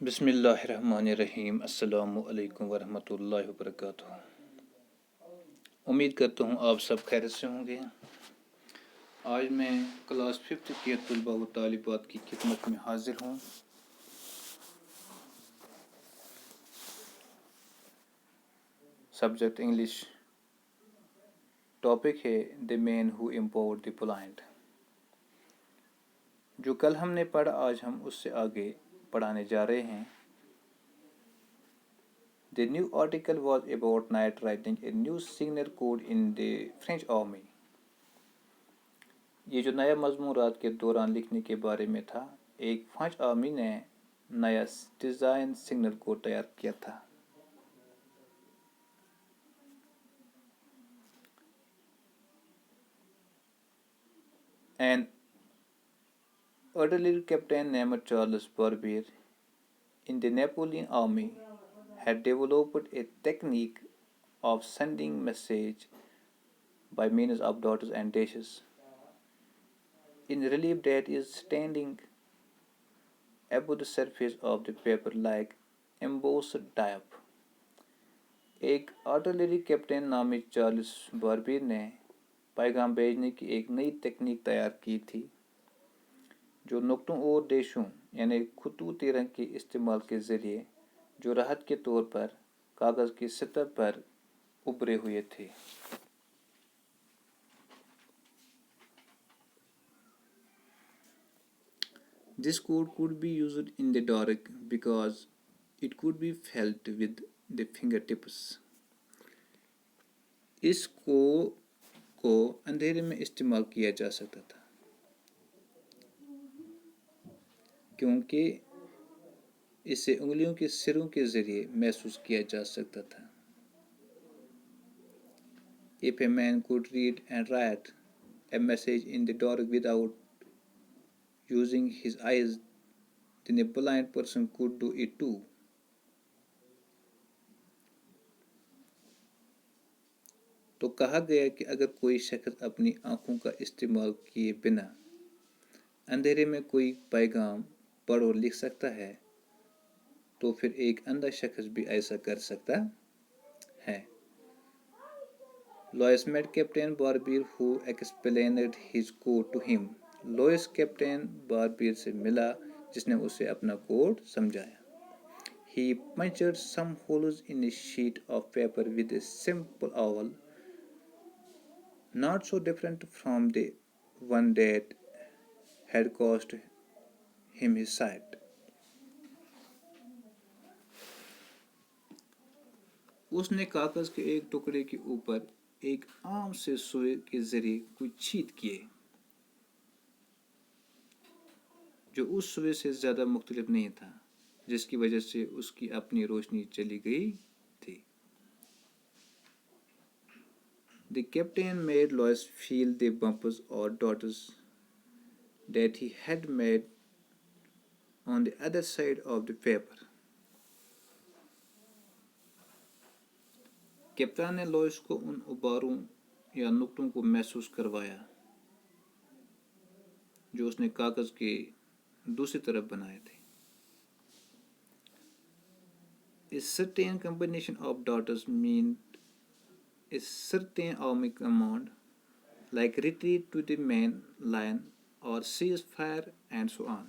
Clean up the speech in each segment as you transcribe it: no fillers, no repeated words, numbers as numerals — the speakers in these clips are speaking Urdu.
بسم اللہ الرحمن الرحیم۔ السلام علیکم ورحمۃ اللہ وبرکاتہ۔ امید کرتا ہوں آپ سب خیریت سے ہوں گے۔ آج میں کلاس 5 کے طلباء و طالبات کی خدمت میں حاضر ہوں۔ سبجیکٹ انگلش، ٹاپک ہے دی مین ہو امپاورڈ دی بلائنڈ۔ جو کل ہم نے پڑھا آج ہم اس سے آگے پڑھانے جا رہے ہیں۔ The new article was about Knight writing a new signal code in the French army. یہ جو نیا مضمون رات کے دوران لکھنے کے بارے میں تھا، ایک فرانچ آرمی نے نیا ڈیزائن سگنل کوڈ تیار کیا تھا۔ An artillery captain named Charles Barbier in the Napoleon army had developed a technique of sending message by means of dots and dashes in relief that is standing above the surface of the paper like embossed type. ایک آرٹلری کیپٹن نامی چارلس باربیر نے پیغام بھیجنے کی ایک نئی تکنیک تیار کی تھی جو نقطوں اور ڈیشوں یعنی خطوطی رنگ کے استعمال کے ذریعے جو راحت کے طور پر کاغذ کی سطح پر ابھرے ہوئے تھے۔ This code could be used in the dark because it could be felt with the fingertips. اس کو اندھیرے میں استعمال کیا جا سکتا تھا کیونکہ اسے انگلیوں کے سروں کے ذریعے محسوس کیا جا سکتا تھا۔ If a man could read and write a message in the dark without using his eyes, then a blind person could do it too. تو کہا گیا کہ اگر کوئی شخص اپنی آنکھوں کا استعمال کیے بنا اندھیرے میں کوئی پیغام پڑھ اور لکھ سکتا ہے تو پھر ایک اندھا شخص بھی ایسا کر سکتا ہے۔ Louis met Captain Barbier who explained his code to him. Louis captain Barbier سے ملا جس نے اسے اپنا کوڈ سمجھایا۔ He punched some holes in a sheet of paper with a simple oval, not so different from the one that had cost him his sight. اس نے کاغذ کے ایک ٹکڑے کے اوپر ایک عام سے سوئی کے ذریعے کچھ چھید کیے جو اس سوئی سے زیادہ مختلف نہیں تھا جس کی وجہ سے اس کی اپنی روشنی چلی گئی تھی۔ The captain made Lois feel the bumps or dots that he had made on the other side of the paper. Captain نے لوئس کو ان اباروں یا نقطوں کو محسوس کروایا جو اس نے کاغذ کے دوسری طرف بنائے تھے۔ A certain combination of dots meant a certain army command, like retreat to the main line or cease fire and so on.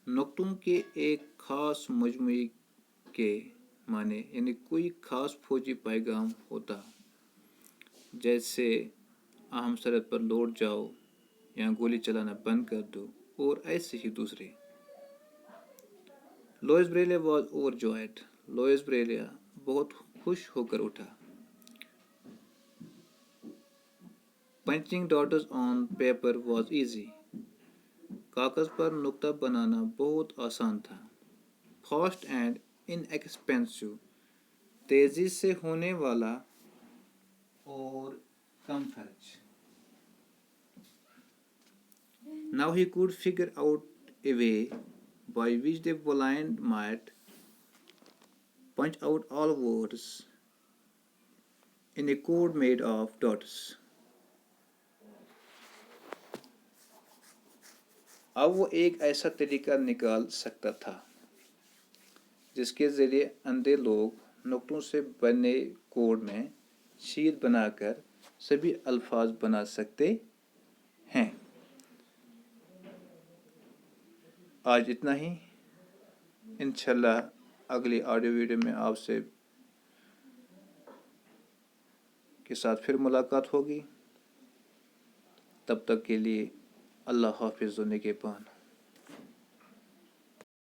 نقطوں کے ایک خاص مجموعے کے معنی یعنی کوئی خاص فوجی پیغام ہوتا جیسے عام سرحد پر لوٹ جاؤ یا گولی چلانا بند کر دو اور ایسے ہی دوسرے۔ Louis Braille was overjoyed. Louis Braille بہت خوش ہو کر اٹھا۔ Punching dots on paper was easy. کاغذ پر نقطہ بنانا بہت آسان تھا۔ Fast and inexpensive. تیزی سے ہونے والا اور کم خرچ۔ Now he could figure out a way by which the blind might punch out all words in a code made of dots. اب وہ ایک ایسا طریقہ نکال سکتا تھا جس کے ذریعے اندھے لوگ نقطوں سے بنے کوڈ میں شیر بنا کر سبھی الفاظ بنا سکتے ہیں۔ آج اتنا ہی، انشاءاللہ اگلی آڈیو ویڈیو میں آپ سے کے ساتھ پھر ملاقات ہوگی۔ تب تک کے لیے اللہ حافظ و نگہبان۔